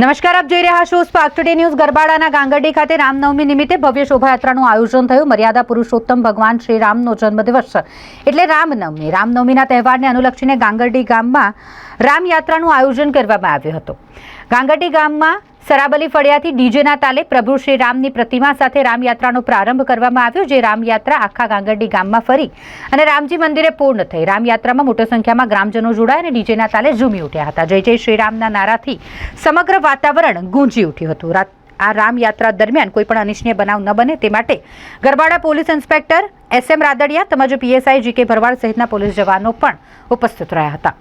નમસ્કાર, આપ જોઈ રહ્યા છો સ્પાર્ક ટુડે ન્યૂઝ। ગરબાડાના ગાંગરડી ખાતે રામનવમી નિમિત્તે ભવ્ય શોભાયાત્રાનું આયોજન થયું। મર્યાદા પુરુષોત્તમ ભગવાન શ્રી રામનો જન્મદિવસ એટલે રામનવમી। રામનવમીના તહેવારને અનુલક્ષીને ગાંગરડી ગામમાં રામયાત્રાનું આયોજન કરવામાં આવ્યું હતું। ગાંગરડી ગામમાં સરાબલી ફળિયાથી ડીજેના તાલે પ્રભુ શ્રી રામની પ્રતિમા સાથે રામયાત્રાનો પ્રારંભ કરવામાં આવ્યો, જે રામયાત્રા આખા ગાંગરડી ગામમાં ફરી અને રામજી મંદિરે પૂર્ણ થઈ। રામયાત્રામાં મોટી સંખ્યામાં ગ્રામજનો જોડાયા અને ડીજેના તાલે ઝૂમી ઉઠ્યા હતા। જય જય શ્રી રામના નારાથી સમગ્ર વાતાવરણ ગુંજી ઉઠ્યું હતું। આ રામયાત્રા દરમિયાન કોઈ પણ અનિચ્છનીય બનાવ ન બને તે માટે Garbada police inspector SM Radadiya તેમજ PSI GK ભરવાડ સહિતના પોલીસ જવાનો પણ ઉપસ્થિત રહ્યા હતા।